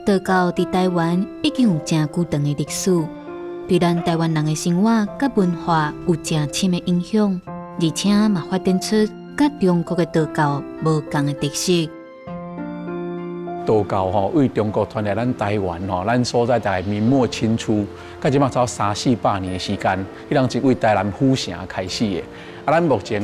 道教伫台湾已经有真久长的历史，对咱台湾人的生活甲文化有真深的影响，而且嘛发展出甲中国的道教无同的特色。道教为中国传来咱台湾咱所在大概明末清初，到即马超300-400年的时间，迄当是为台南府城开始的。咱目前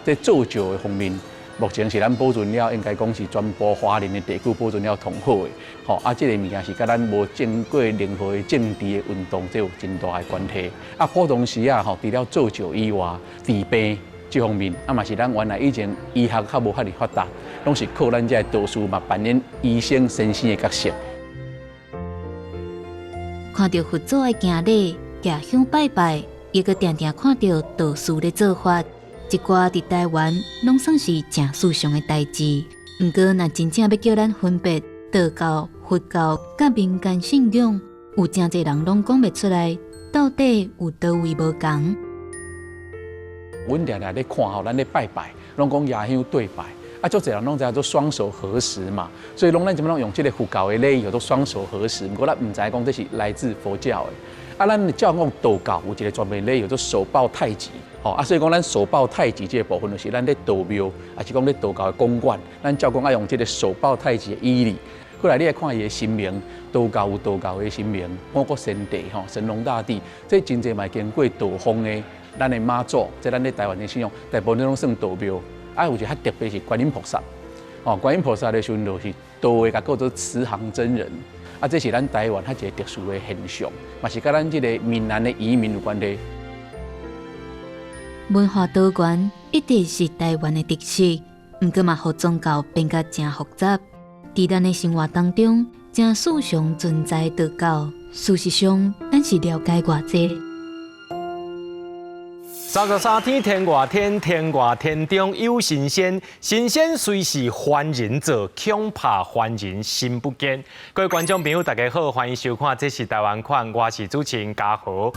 在造就的方面。目前是咱保存了，应该讲是全部华人的地区保存了同好的。这个物件是甲咱无经过任何的政治的运动，这有真大的关系。普通时除了造就以外，治病这方面，嘛是咱原来以前医学较无遐尼发达，拢是靠咱这道士嘛扮演医生先生的角色。看到佛祖的行礼、行香拜拜，也个定定看到道士的做法。一寡伫台湾拢算是正事上的代志，毋过若真正要叫咱分别道教、佛教甲民间信仰，有真侪人拢讲袂出来，到底有倒位无同？阮常常咧看咱咧拜拜，拢讲亚香对拜，足侪人拢知做双手合十嘛，所以咱怎么用这个佛教的礼仪都双手合十，不过咱毋知讲这是来自佛教的。咱的教讲道教有一个专门礼仪叫做手抱太极。所以讲咱手抱太极这个部分，就是咱咧道庙，还是讲咧道教的公馆，咱教讲爱用这个手抱太极的仪礼。过来你来看伊的神明，道教有道教的神明，包括先帝神农大帝，这真侪嘛经过道风的，咱的妈祖，即咱咧台湾的信仰，大部分拢算道庙。有一个较特别是观音菩萨，观音菩萨的时阵就是道的，叫做慈航真人。这是咱台湾较一个特殊的现象，嘛是甲咱这个闽南的移民有关系。文化多元一直是台湾的特色，毋过嘛，互宗教变甲真复杂。伫咱的生活当中，真世上存在道教，事实上，咱是了解偌济。33天天外天，天外天中有神仙，神仙虽是凡人做，恐怕凡人心不坚。各位观众朋友，大家好，欢迎收看，这是台湾款，我是主持人嘉豪。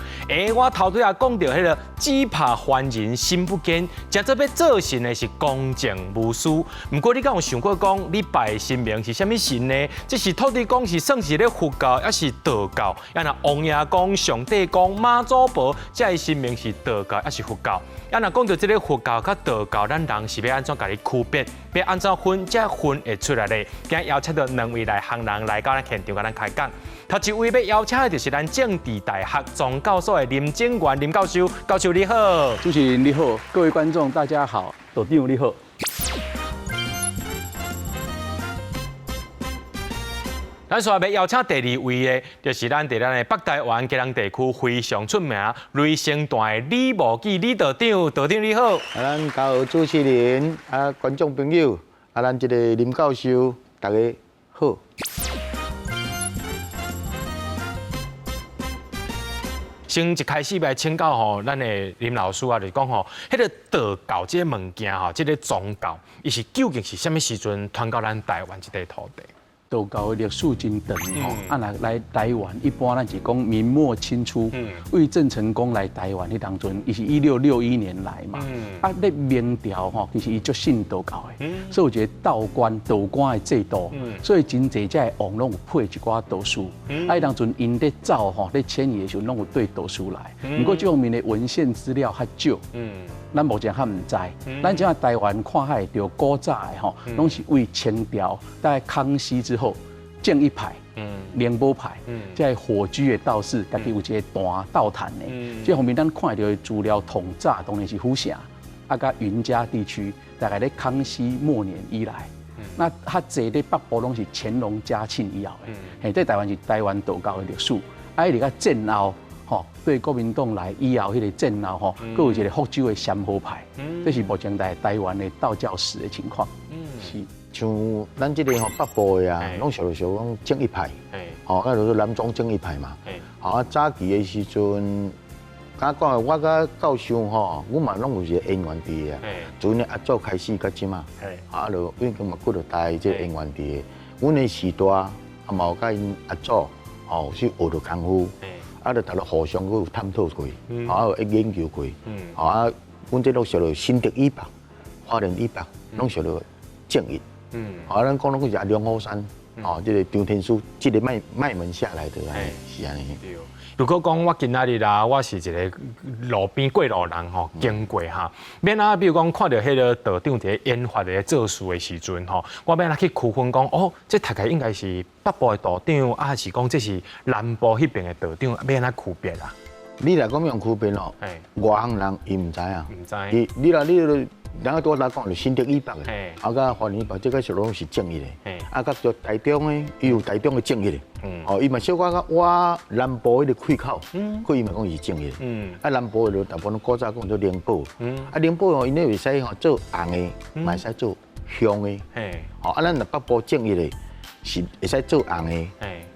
我头拄仔讲到迄个，只怕凡人心不坚，真正要做神的是公正无私。不过你敢有想过讲，你拜神明是啥物神呢？这是土地公是算是咧佛教，还是道教？若王爷公、上帝公、妈祖婆，这神明是道教还是佛教？若讲到这个佛教甲道教，咱人是要安怎甲你区别？要安怎分，才分会出来咧？今日邀请到2位内行人来到咱现场，甲咱开讲。头一位要邀请的就是咱政治大学宗教所的林正元林教授，教授你好，主持人你好，各位观众大家好，道长你好。咱所要邀请第2位的，就是咱伫咱的北台湾基隆地区非常出名、雷声大的李无忌李道长，道长你好。咱教主持人观众朋友，咱这个林教授，大家好。先一开始来请教咱的林老师就是讲迄个道教这个物件这个宗教，伊是究竟是啥物时阵传到咱台湾这块土地？道教的历史真长来台湾，一般咱是讲明末清初，魏郑成功来台湾迄当阵，伊是1661年来嘛。咧明朝其实伊足信道教的，所以有一个道官的制度，所以真侪只王拢有配一寡道士。迄当阵因咧走咧迁移的时候，拢有对道士来。不过这方面的文献资料较少。咱目前还唔知，咱即下台湾看海着古早的拢是为清朝，大概康熙之后建一派，灵宝派，即系火居的道士，家己有一个大道坛的。这方面咱看到的资料统早当然是府城，甲云嘉地区，大概咧康熙末年以来，那较济咧北部拢是乾隆、嘉庆以后的。在台湾是台湾道教的历史，而且战后。对国民党来以后，迄个战后佫有一个福州的山河派，这是目前在台湾的道教史的情况。是。像咱这个吼北部的啊，拢属于讲正一派，吼，那就是南庄正一派嘛。吼啊，早期的时阵，敢讲我甲教授吼，我嘛拢有一个因缘伫的啊。从咧阿祖开始到即嘛，啊，就已经嘛几落代这因缘伫的。阮的时代啊，嘛有甲因阿祖吼去学着功夫，啊，就大家互相有探讨过，啊，有研究过，啊，阮这拢属于新竹以北、花莲以北，拢属于正义。啊，咱讲拢是阿龙虎山，哦，这个张天师，这个脉门下来的，是安尼。如果讲我今仔日啦，我是一个路边过路人吼，经过哈，免啊，比如讲看到迄个道长伫咧研发咧做事的时阵吼，我免啊去区分讲，哦，这大概应该是北部的道长，还是讲这是南部迄边的道长，免啊区别啦。你来讲用区别咯，外行人伊唔知啊，唔知。你人家多来讲就新竹以北的，啊，甲花莲以北，这个是拢是正义的，啊，甲做台中的，伊有台中的正义的，哦，伊嘛小可甲我南部迄个开口，可伊嘛讲是正义的，啊，南部的大部分古早讲做灵宝，啊，灵宝哦，因咧会使吼做红的，嘛会使做香的，哦，啊，咱若北部正义的，是会使做红的，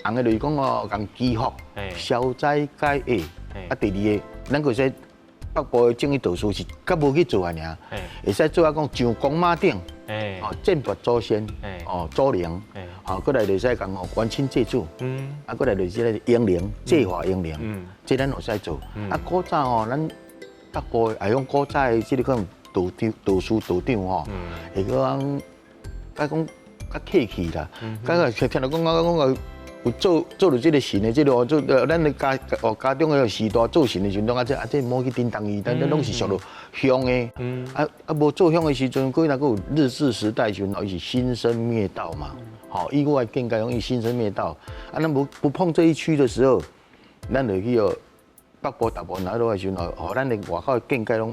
红的就是讲哦，共祈福、消灾解厄，啊，第二个，咱个使。北部的正义道士是较无去做安尔，会使做啊讲上公马顶，哦见佛祖先，哦祖灵，哦过来就使讲哦关亲祭祖，啊过来就是咧英灵祭化英灵，这咱有使做。啊古早哦，咱北部的用古早的即个讲道士道长吼，会讲甲讲较客气啦，甲听到讲。有做着这个神的，这个做咱的家中的时代做神的时阵，这莫去叮当伊，咱拢是属于香的。无做香的时阵，过那个有日治时代时阵，伊是兴生灭道嘛。好，以我的见解，讲伊兴生灭道。啊，咱不碰这一区的时候，咱就去北部大部分来落的时阵，吼，咱的外口的见解拢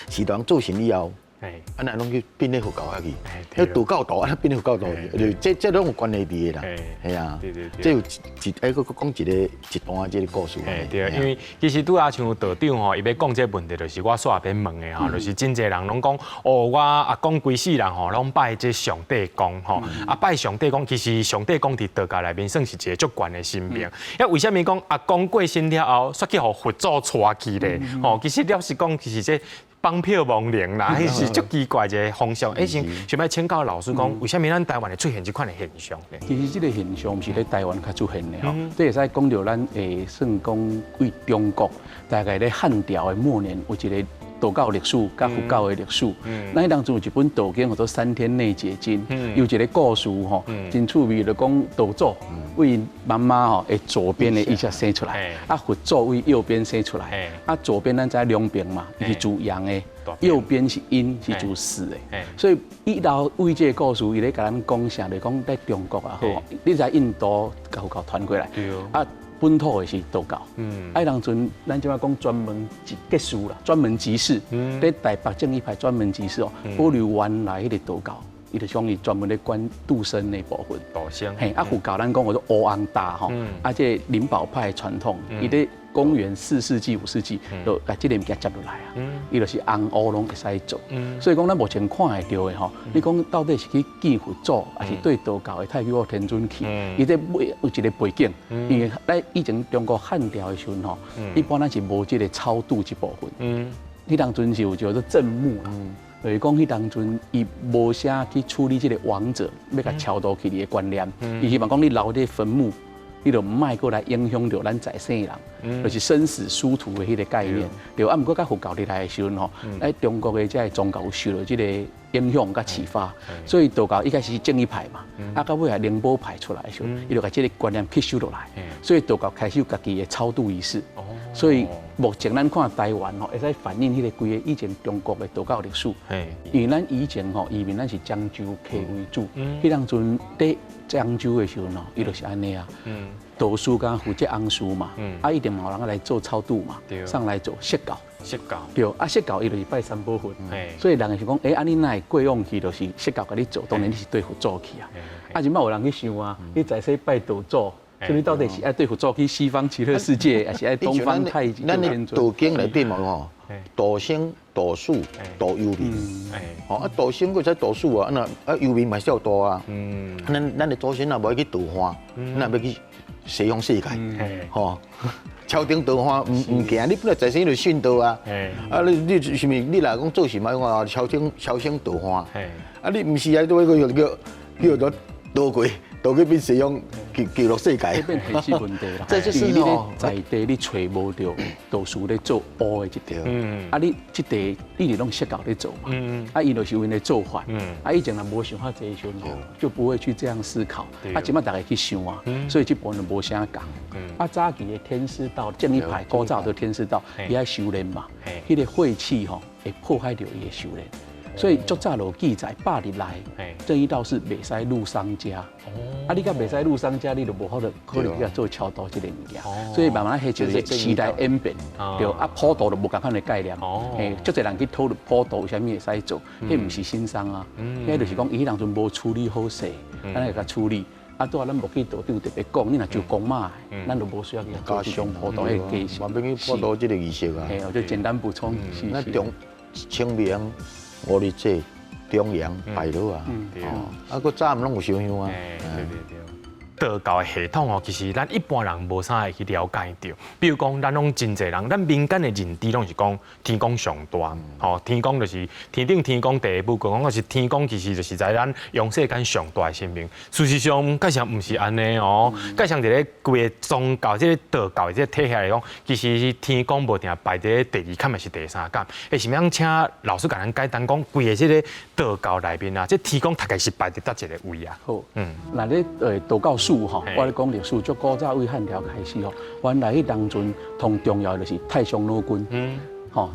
是当做神以后。啊，那拢去变咧佛教下去，迄道教徒啊，变咧佛教徒，这拢有关系伫的啦，系啊，这有讲一段这个故事。对，因为其实拄啊像道长吼，伊要讲这问题，就是我煞边问的吼，就是真侪人拢讲，哦，我阿公规世人吼，拢拜这上帝公吼，啊拜上帝公，其实上帝公伫道教内面算是一个足悬的神明。为什么讲阿公过身了后，煞去互佛祖带去咧？吼，其实了是讲，其实这。帮票亡灵啦，迄是足奇怪一个方向。想要请教老师讲，为什么咱台湾会出现这款的现象呢？其实这个现象不是在台湾才出现的吼，这会使讲到咱算讲为中国大概咧汉朝的末年有一个道教历史甲佛教的历史。咱当初有一本道经叫做《3天内解经》，有一个故事吼，真趣味，就讲道祖为妈妈吼的左边的一下生出来，啊佛祖为右边生出来，啊左边咱在两边嘛，伊是主阳的，右边是阴，是主死的。所以伊老为这个故事，伊咧甲咱讲啥，就讲在中国也好，你在印度甲佛教传过来，啊。本土的是道教，啊，当阵咱即摆讲专门结事啦，专门集市，在台北正一派专门集市哦，保留原来迄个道教，伊就讲伊专门咧管度生那部分。道生，嘿，啊，佛教咱讲叫做乌昂达吼，啊，这灵宝派传统，伊咧公元4世纪、5世纪，就把这个物件接落来啊，伊就是红乌拢会使做，所以讲咱目前看会到的吼，你讲到底是去敬佛祖，还是对道教的太虚天尊去？伊在有一个背景，因为咱以前中国汉朝的时阵吼，一般咱是无这个超度这部分，迄当阵是有叫做正墓啦。就是讲，迄当阵伊无啥去处理这个亡者，要甲超度去的观念，伊希望讲你留伫坟墓。你就唔卖过来影响到咱在生人，就是生死殊途的迄个概念。对，啊，毋过甲佛教入来的时阵吼，在中国的这个宗教有受到这个影响甲启发，所以道教一开始是正一派嘛，啊，到尾来灵宝派出来的时候，伊就把这个观念吸收落来，所以道教开始有家己的超度仪式。所以目前咱看台湾吼，会使反映迄个规个以前中国的道教历史。因为咱以前吼移民咱是漳州客为主，迄当阵在漳州的时候吼，伊就是安尼啊。道士甲负责昂书嘛，啊一定嘛有人来做超度嘛，上来做释教。释教对，啊释教伊就是拜三宝佛，所以人是讲，安尼哪会过往去就是释教甲你做，当然你是对佛祖去啊。啊，即摆有人去想啊，你在世拜道祖。所以你到底是爱对佛祖去西方极乐世界，还是爱东方太极？咱的道经内底嘛吼，土生、土树、土幽冥。土生佫在土树啊，幽冥嘛是有土啊。咱的祖先若无去稻花，咱要去西方世界，桥顶稻花唔行，你本来在生就殉道啊。你是咪？你若讲做事嘛，讲桥生稻花。你唔是啊？都叫做倒去变西洋记录世界，这变现实问题啦。这就是你咧在地你找无到稻树咧做乌的一条，你这地你哋拢适合咧做嘛，伊就是因为做法，以前若无想法这一时候就不会去这样思考，即摆大家去想啊，所以这部分就无啥讲。早期的天师道正一派古早的天师道，伊爱修炼嘛，迄个晦气会破坏掉伊的修炼。所以足早就记载100日来，正一道是袂使入商家。你甲袂使入商家，你就无可能去做超度这个物件。所以慢慢迄就是时代演变，对普渡就无共款的概念。足侪人去讨论普渡有啥物会使做，迄毋是新商啊，迄就是讲伊迄当阵无处理好势，咱来甲处理。拄咱无去道场特别讲，你若就讲嘛，咱就无需要去做这种普渡的仪式。我变去普渡这个仪式啊。我就简单补充。那清明、5日节、中阳、拜六啊，佫早毋拢有烧香啊。道教的系统其实咱一般人无啥会去了解到。比如讲，咱拢真侪人，咱民间的认知拢是讲天公上大，天公就是天顶天公第一步，讲就是天公其实就是在咱用世间上大的生命。事实上，介上毋是安尼哦。介上一个规个宗教，即个道教的即个体系来讲，其实天公无定排在第2坎，还是第3坎。是毋样请老师甲咱解答讲，规个即个道教内面啊，即天公大概是排伫倒一个位啊？好，那咧道教史我咧讲历史，足古早为汉朝开始原来迄当阵同重要的就是太上老君。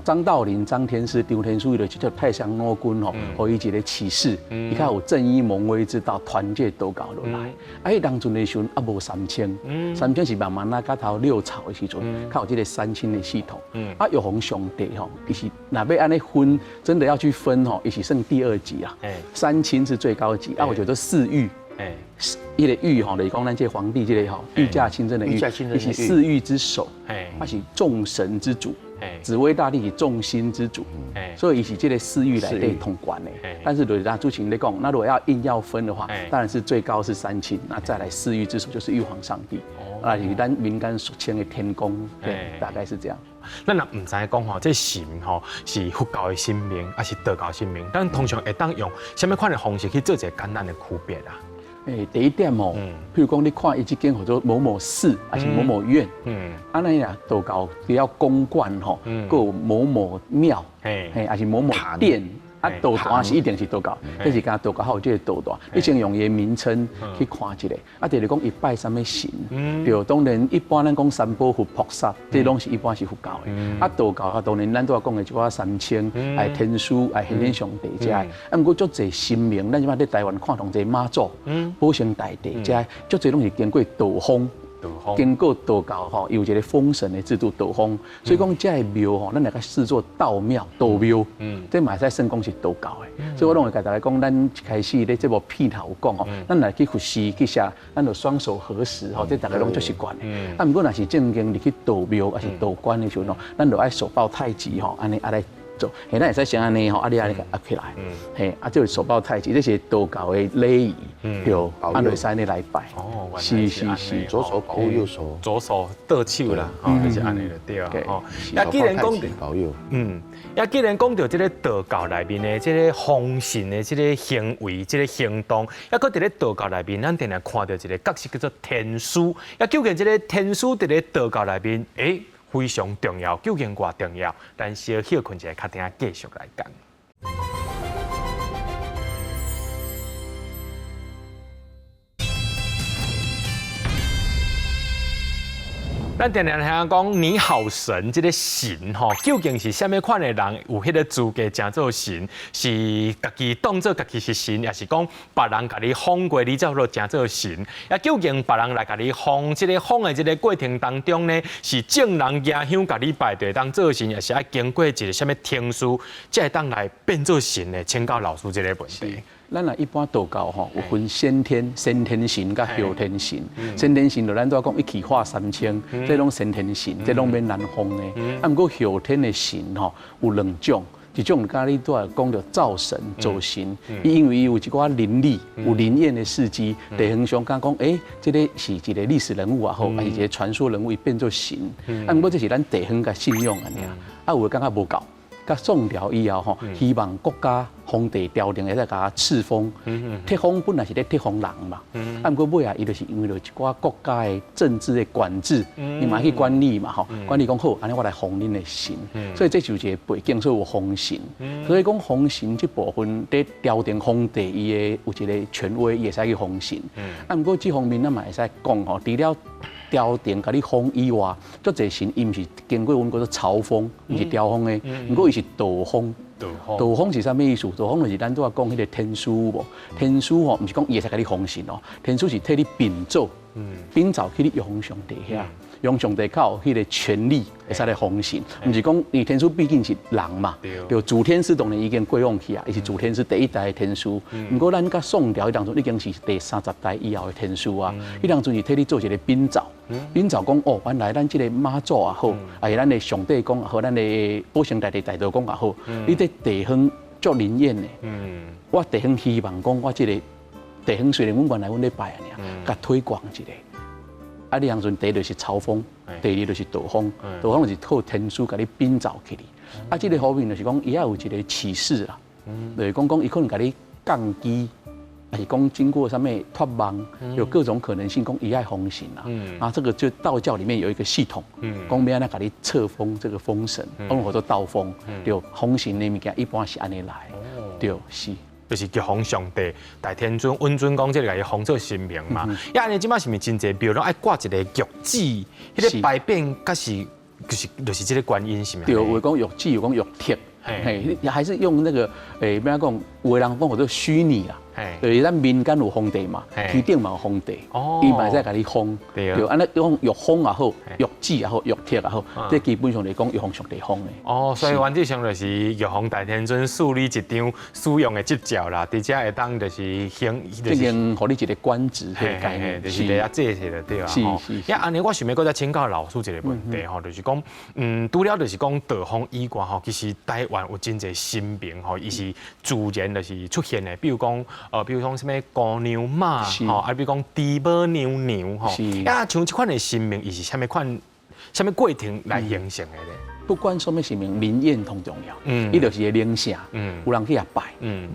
张道陵、张天师、张天师伊就叫太上老君互伊一个启示，伊较有正义蒙威之道，团结道教落来。迄当阵的时阵无3000是慢慢甲头6朝的时阵，较有这个3000的系统。玉皇上帝伊是若要安尼分，真的要去分伊是算第2级啊。3000是最高级，我觉得4御。伊个御就是讲咱这皇帝这个御驾亲征的御，伊是4御之首，他是众神之主，紫微大帝是众星之主，所以伊是这个4御来对统管的。但是就是咱主持人在讲，那如果硬要分的话，当然是最高是3000，那再来4御之首就是玉皇上帝，是咱民间俗称的天公，大概是这样。咱若唔知讲这神是佛教的神明，还是道教神明？咱通常会当用什么款的方式去做一个简单的区别啊？第一点譬如讲你看伊这间或者某某寺，还是某某院，安尼呀，道教比较公馆各有某某庙，还是某某殿。道坛是一定是道教，这是讲道教有这个道坛，你先用伊的名称去看一下。第二讲伊拜什么神，对，当然一般咱讲三宝佛菩萨，这拢是一般是佛教的。道教当然咱都要讲的一寡3000，天师，玄天上帝这。不过足侪神明，咱即摆在台湾看同这妈祖、保生大帝这，足侪拢是经过道风。经过道教有一个封神的制度，道风，所以讲这个庙咱来个视作道庙、道庙，这嘛在算讲是道教的。所以我拢会甲大家讲，咱一开始咧这部片头有讲咱来去佛寺去写，咱就双手合十这大家拢足习惯的。不过若是正经入去道庙还是道观的时候咱就爱手抱太极安尼来做，咱会使先安尼你安尼个压起来，就是手抱太极，这是道教的礼仪，就按落使安尼来拜。是，左手保护右手，左手倒手啦，就是安尼就对啊。也既然讲到，也既然讲到这个道教内面的这个封神的这个行为、这个行动，也搁伫咧道教内面，咱定定看到一个角色叫做天师。也究竟这个天师伫咧道教内面，非常重要，究竟偌重要？咱小休困一下，较听继续来讲。咱常常听讲你好神，这个神究竟是什么款的人有迄个资格称做神？是家己当做家己是神，也是讲别人家己封过你才好称做神？也究竟别人来家己封，这个封的这个过程当中呢，是正人家乡家己拜对当做神，也是要经过一个什么天书，才会当来变做神的？请教老师这个问题。咱啊一般道教吼有分先天神甲后天神。先天神就咱都讲一气化三清，这拢先天神，这拢免难封的。啊，不过后天的神吼有两种。一种咖喱都讲到灶神、灶神，因为有一寡灵力、有灵验的事迹，地方上讲，这个是一个历史人物啊，或还是一个传说人物，变做神。啊，不过这是咱地方嘅信用啊，啊，有感觉无够。甲宋朝以后吼，希望国家皇帝朝廷会使甲赐封。册封本来是咧册封人嘛，啊，不过尾啊，伊就是因为一寡国家的政治的管制，伊嘛去管理嘛吼，管理讲好，安尼我来封恁的神，所以这就是一个背景，所以有封神。所以讲封神这部分，伫朝廷皇帝伊的有一个权威，伊会使去封神。啊，不过这方面咱嘛会使讲吼，除了朝廷甲你封以外，足侪神伊毋是经过阮叫做朝封，毋是朝封的，不过伊是道封。道封是啥物意思？道封就是咱都要讲迄个天书无？天书吼，毋是讲伊会使甲你封神哦，天书是替你禀奏，禀奏去你用上帝遐。用上帝靠迄个权力会使来封神，毋是讲你天书毕竟是人嘛，就主天师当然已经过往去啊，伊是主天师第一代的天书。毋过咱甲宋朝迄当中已经是第30代以后的天书啊，迄当中是替你做一个禀奏，禀奏讲哦，原来咱即个妈祖也好，还是咱的上帝公也好，咱的保生大帝大道公也好，你在地方做灵验的，我地方希望讲我即个地方虽然阮原来阮咧拜啊，甲推广一下。啊，你当阵第一就是朝封，第二就是道封，道封就是靠天书甲你禀奏起哩。啊，这个方面就是讲，伊也有一个启示啦，就是讲伊可能甲你降机，还是讲经过什么托梦，有各种可能性，讲伊爱封神啦。啊，这个就道教里面有一个系统，讲要安尼甲你册封这个封神，我们叫做道封，对，封神的物件一般是安尼来，对，是。就是叫封上帝、大天尊、温尊公，这个来封做神明嘛。呀，安尼即马是咪真侪庙拢爱挂一个玉旨，迄个牌匾，甲是就是这个观音是咪？对，有讲玉旨，有讲玉贴，嘿，还是用那个不要讲，有的人讲叫做虚拟啦。就是咱民间有皇帝嘛，天顶嘛有皇帝，伊嘛在甲你封，就安尼用玉封也好，玉旨也好，玉贴也好，这基本上来讲，玉封上帝封的。哦，所以原则上就是玉皇大天尊树立一张使用的执照啦，而且会当就是行，已经互你一个官职的概念，就是来这些的对啊。是。呀，安尼我想要再请教老师一个问题吼，就是讲，除了就是讲道封以外吼，其实台湾有真侪神明吼，伊是自然就是出现的，比如讲。比如讲什么公牛马，吼，啊，比如讲猪母牛，吼，啊，像这款的神明，伊是什么过程来形成的咧？不管什么神明，灵验同重要，伊就是个灵性，有人去遐拜，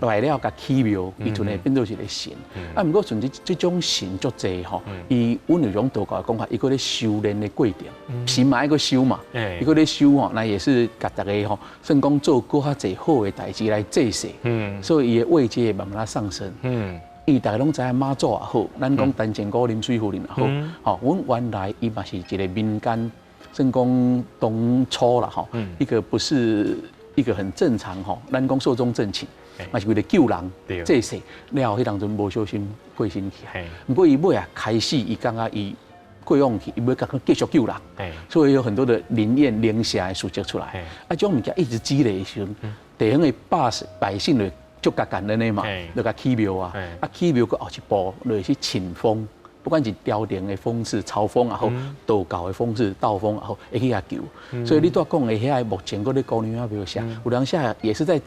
拜了甲起庙，伊就会变做一个神。啊，不过像这种神足济吼，伊阮有种道教的讲法，伊个咧修炼的过程，神嘛一个修嘛，伊个咧修吼，那也是甲大家吼，算讲做搁较济好的代志来祭祀，所以伊的位阶会慢慢上升。因为大家拢知影妈祖也好，咱讲陈前姑、林水夫人也好，吼，阮原来伊嘛是一个民间。正宫东初啦，哈，一个不是一个很正常哈，咱讲寿终正寝，嘛是为了救人，这些了迄当阵无小心过身去，不过伊尾啊开始伊感觉伊过往去，伊要甲继续救人，所以有很多的灵验灵邪的事迹出来，啊，这种物件一直积累的时候，地方的百姓就足甲感恩的嘛，就甲起庙啊，啊起庙个后一步就是请封。不管是朝廷的封赐、朝封也好，道教的封赐、道封也好，会去遐求。所以你都讲的遐目前嗰啲高牛庙下，有当下也是在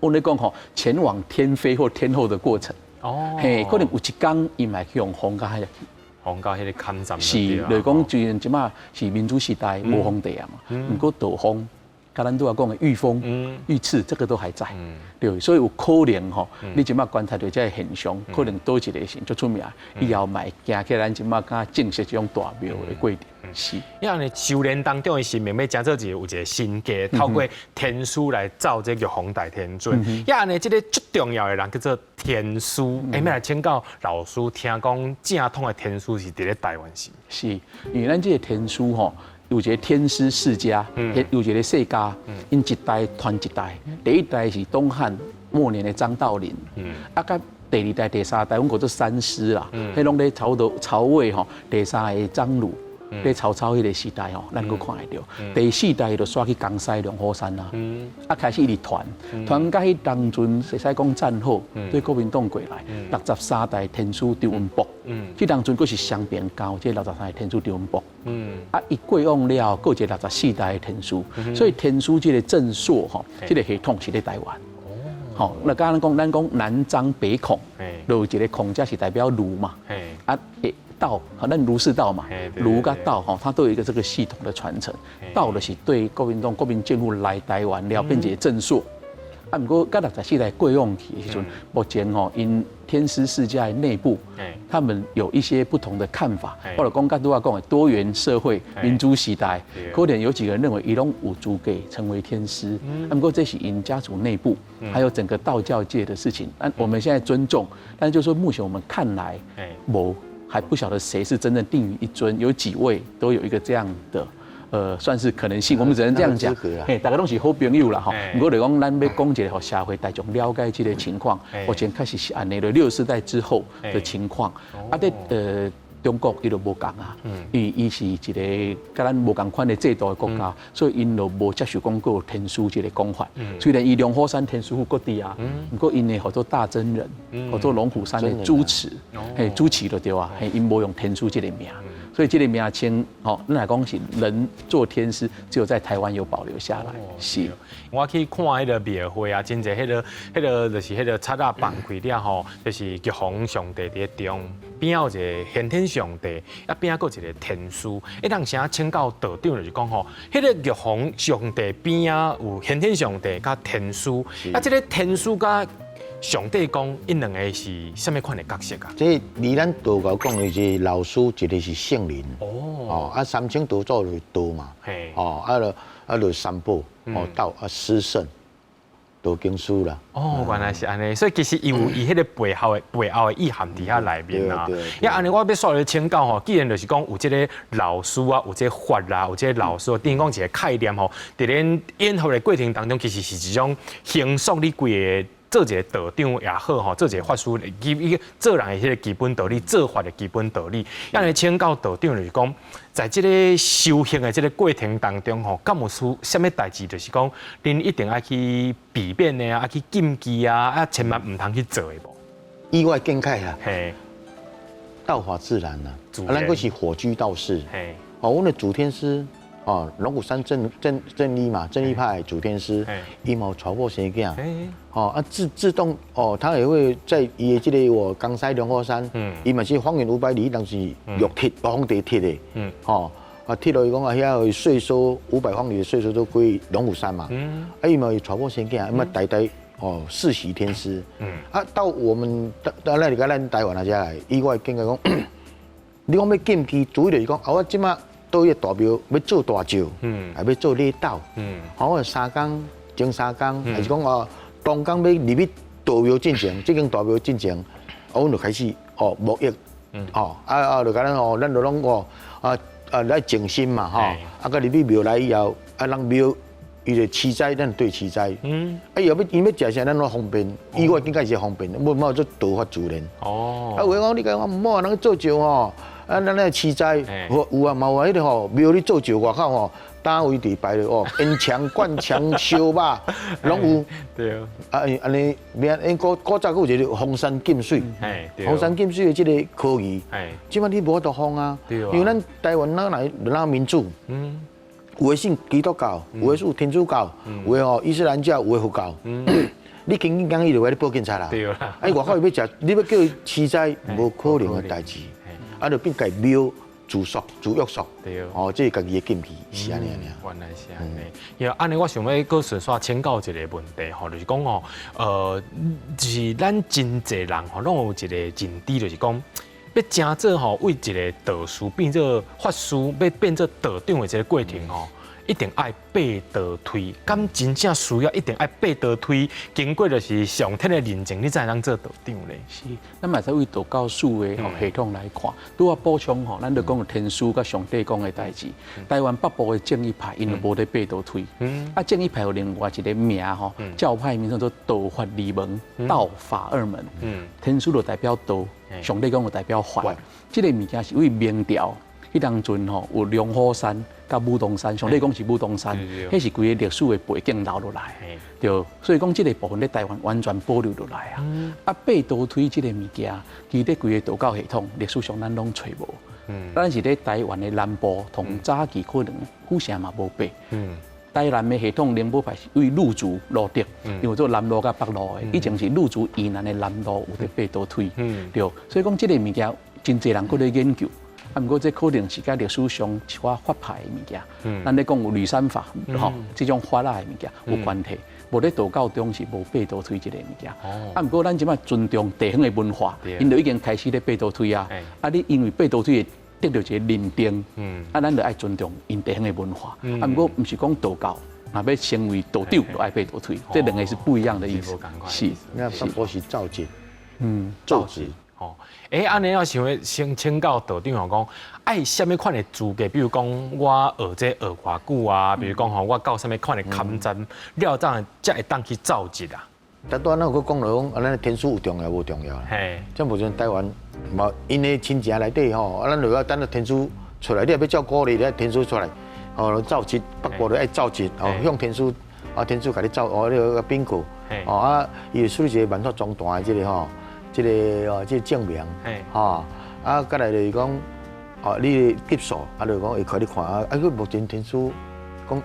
我咧讲吼，前往天妃或天后的过程。哦，嘿，可能有一天伊嘛去用封到遐去。封到迄个坎站。是，就是讲虽然即马是民主时代无皇帝啊嘛，不过道封。甲咱都要讲的御封、御赐，这个都还在，对，所以有可能吼，你即马观察到这个现象，可能多一个神就出名，以后嘛行起咱即马甲正式这种大庙的过程。是，因为呢，修炼当中的神明要加做有一个心计，透过天书来造这个玉皇大天尊。因为呢，这个最重要的人叫做天书。要来请教老师，听讲正统的天书是伫咧台湾是？是，因为咱这个天书吼。有一个天师世家，有一个世家，因一代传一代。第一代是东汉末年的张道陵，啊，甲第二代、第三代，阮叫做三师啦。迄拢咧朝尾吼，第三个张鲁，在曹操迄个时代吼，咱佫看会到。第4代就刷去江西龙虎山啦，啊开始一直传到迄当阵，会使讲战后对国民党过来，63代天书周文博，迄当阵佫是双边交，即63代天书周文博，啊伊过往了，佫一个64代天书，所以天书即个正朔吼，即个系统是咧台湾。好，那刚刚咱讲南张北孔，就有一个孔家是代表儒嘛，啊，道，咱儒释道嘛，儒跟道哈，它都有一个这个系统的传承。道的是对国民党、国民政府来台湾了，变成正朔。啊，不过，到64代过往去的时阵，目前吼因天师世家的内部，他们有一些不同的看法，或者讲刚才讲的多元社会、民主时代，可能有几个人认为伊拢有资格成为天师。不过这是因家族内部，还有整个道教界的事情。我们现在尊重，但是就说目前我们看来，还不晓得谁是真正定于一尊，有几位都有一个这样的。算是可能性，我们只能这样讲。大家都是好朋友啦，哈。不过来讲，咱要讲一个，互社会大众了解这个情况。目前开始是按那个64代之后的情况。啊，中国伊就无共啊，伊是一个甲咱无共款的制度的国家，所以因就无接受讲过天书这个讲法。虽然伊龙虎山天书府各地啊，不过因的好多大真人，好多龙虎山的主持，主持就对啊，因无用天书这个名。所以这个名称，咱来讲是人做天师，只有在台湾有保留下来。是，我去看迄个庙会啊，真侪迄个就是迄个插啊放开了吼，就是玉皇上帝伫中边有一个先天上帝，啊边还有一个天书。人啥请教道长就是讲吼，迄个玉皇上帝边啊有先天上帝甲天书，啊这个天书甲上帝讲，因两个是什么款的角色啊？这离咱道教讲的是老师，一个是圣灵。啊三清道祖就是道嘛。就三宝，道啊师圣，道经书啦。原来是安尼，所以其实有伊迄个背后的意涵伫遐内面啊。因为安尼我要说的请教吼，既然就是讲有这个老师啊，有这个法啦，有这个老师，等于讲一个概念吼，伫咱演学的过程当中，其实是一种形塑你规个。做一个道长也好吼，做一个法师，伊做人的迄个基本道理，做法的基本道理。要来请教道长就是讲，在这个修行的这个过程当中吼，敢有出什么代志，就是讲，恁一定要去避免的啊，去禁忌啊，千万唔通去做的无。意外见解啦，道法自然啦，咱佫是火居道士，阮的主天师。龙虎山正一嘛，正一派主天师，伊嘛有传过生囝，自动他也会在伊的这个江西龙虎山，伊嘛是方圆500里，当时玉铁皇帝铁的，铁落去讲遐税收500方里的税收都归龙虎山嘛，伊嘛有传过生囝，伊嘛代代世袭天师，到我们咱台湾啊遮来，意外见解讲，你讲要禁忌，主要就是讲，我即马。到迄个大庙要做大醮，还要做礼道，我3工前3工，还是讲当工要入去大庙进前，这间大庙进前，阮就开始沐浴，就甲咱就拢来静心嘛，甲入去庙来以后，人庙伊就持斋，咱对持斋，伊要食啥，咱拢方便，意外应该是方便，冇做道法自然。有讲你讲我唔好人做醮吼。咱来持斋，有啊，嘛有迄个吼，庙里做醮外口吼，单位伫摆着烟肠、灌肠、烧肉，拢有。对。安尼，古早有一个封山禁水，封山禁水的这个科仪，即摆你无法度封啊，因为咱台湾咱民主，有的信基督教，有的是天主教，有的伊斯兰教，有的佛教。你轻轻讲伊就话你报警察啦。对啦。外口要食，你要叫伊持斋，无可能的代志。就变家庙自约束，这是家己的禁忌，是安尼原来是安尼。因为安尼，我想要搁顺续请教一个问题吼，就是讲就是咱真侪人吼，拢有一个认知，就是讲要真做吼，为一个道士变做法师，要变做道长的这个过程吼。一定爱爬倒推，敢真正需要一定爱爬倒推，经过就是上天的认证，你才能做道长咧。是，咱嘛在为道教术的系统来看，拄啊补充吼，咱就讲天书甲上帝讲的代志。台湾北部的正一派，因为无咧爬倒推，正一派有另外一个名吼，教派名称做道法二门，道法2门。天书就代表道，上帝讲就代表法。这个物件是为明朝。迄当阵吼有龙虎山、甲武当山，上帝讲是武当山，迄是规个历史的背景留落来，对，所以讲这个部分在台湾完全保留落来啊。啊，八刀推这个物件，其实规个道教系统历史上咱拢找无。咱是咧台湾的南部，同早期可能府城嘛无变。台南的系统灵宝牌是为鹿竹路德，因为做南路甲北路的，以前是鹿竹以南的南路有得八刀推，对，所以讲这个物件真侪人搁咧研究。啊，不过这可能是甲历史上一寡法派的物件，咱咧讲有吕山法吼，这种法拉的物件有关系。无咧道教中是无八刀推这个物件。啊，不过咱即摆尊重地方的文化，因就已经开始咧八刀推啊。啊，你因为八刀推得到一个认定，啊，咱就爱尊重因地方的文化。啊，不过不是讲道教，若要成为道长就爱八刀推，这两个是不一样的意思。是，那八宝是造节，造节。哦，安尼要想要先请教道长讲，爱什么款的资格？比如讲我学这学偌久啊，比如讲吼，我到什么款的坎站，了当才会当去造节啊。但多咱有讲到讲，咱天书有重要无重要啦？嘿，像目前台湾，嘛，因的亲戚内底吼，咱就要等到天书出来，你也要照顾你，天书出来，哦，造节，北部就爱造节，哦，向天书，啊，天书甲你造，哦，你个禀告，哦啊，伊属于一个万法中大的这个吼。这个这个证明，啊，再来就是讲，你级数，就是讲会可你看啊，佢目前天书讲，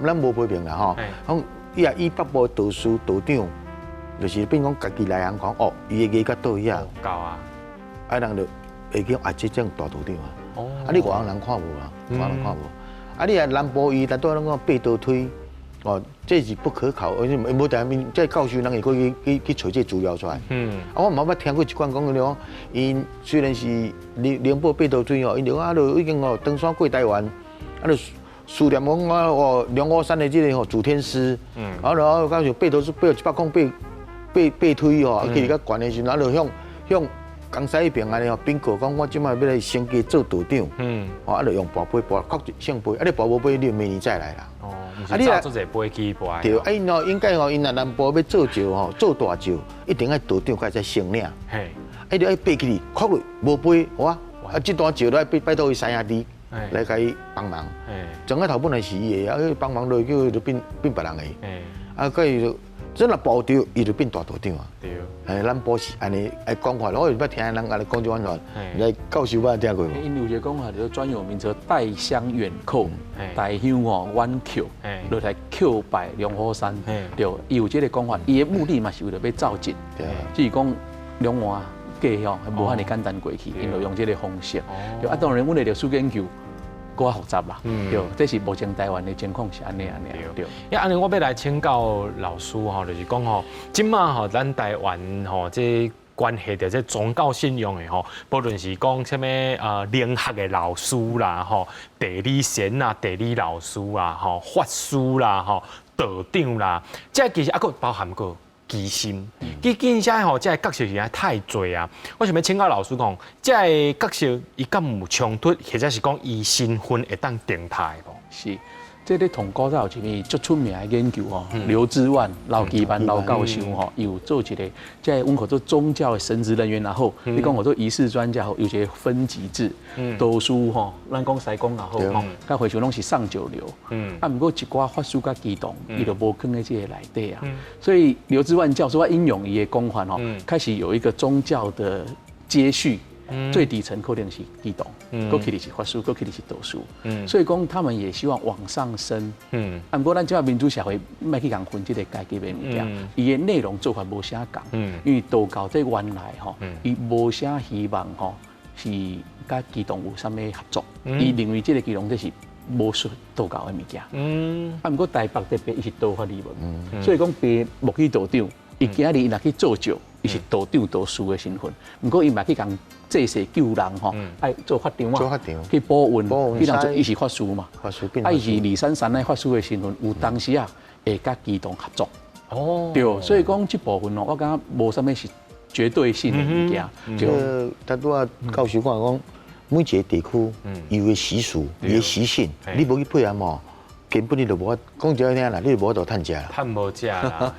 咱无批评啦，讲以北部道士道长，就是变讲家己来行讲，伊个艺较倒去啊，够啊，人就会叫这种大道长啊，你外行人看无啊，外行人看无，你南部伊大多拢讲八刀推。这是不可考，而且无在面，即教授人会去找这资料出来。我冇捌听过一款讲讲，因虽然是灵宝八刀水因就已经登山过台湾，就思念讲龙虎山的这个祖天师，然后到像八刀水800公八推去较悬的时，然后就向江西那边安尼禀告讲，我即摆要来升级做道长，就用跋杯跋，确实圣杯，你跋无杯，你明年再来啦。你来做者杯起杯。对，应该因南部要做石做大石，一定要道长才才升领。嘿，就要爬起去，确认无杯，这段石都要拜托伊三兄弟来甲伊帮忙。整个头本来是伊的，帮忙落去就变别人的。可以就真若保着，伊就变大道长啊。对，咱保是安尼讲法，我捌听人安尼讲这款话，来教授捌听过。因有一个讲法就是专有名词带香远叩，带香远叩，落来叩拜龙虎山。对，伊有这个讲法，伊的目的嘛是为了要造节，只是讲龙华过无遐尼简单过去，因就用这个方式。对，当然，阮的历史研究。搁较复杂啦，对，这是目前台湾的情况是安尼，对。因安尼我要来请教老师吼，就是讲吼，今嘛吼，咱台湾吼，这关系到这宗教信仰的吼，不论是讲什么灵学的老师啦，吼，地理神啊，地理老师啊，吼，法师啦，吼，道长啦，这其实还佫包含过。基心，基现吼，这角色实在太多啊！我想要请教老师讲，这角色伊敢有冲突，或者是讲伊身份会当定态无？是，这咧同古早有一个足出名的研究吼，刘志万老基班老教授吼，有做一个，即阮叫做宗教的神职人员，然后你讲我做仪式专家吼，有一个分级制，道士吼，咱讲西公也好吼，甲回像拢是上九流，啊，不过一寡法师甲基督，伊就无放在这个内底啊，所以刘志万教授他应用伊的讲法吼，开始有一个宗教的接续。最底层可能是基督，过去是法师，过去是道士，所以讲他们也希望往上升。不过咱即个民主社会，莫去讲分这个阶级的物件，伊的内容做法无啥共，因为道教在原来吼，伊无啥希望吼是甲基督有啥物合作，伊认为这个基督这是无属道教的物件。不过台北特别伊是道法理论，所以讲别木去道长，伊今日若去做旧。伊是道长、道士的身份，不过伊嘛去讲济世救人吼，爱做法场嘛，去保运，去当做伊是法师嘛，伊是二山山的法师的身份，有当时啊会甲基督合作，对，所以讲这部分哦，我感觉无啥物是绝对性的物件。他拄啊教授讲，每一个地区有个习俗、伊个习性，你无去配合嘛，根本你就无法讲一个听啦，你就无法度趁食啦。趁无食啦，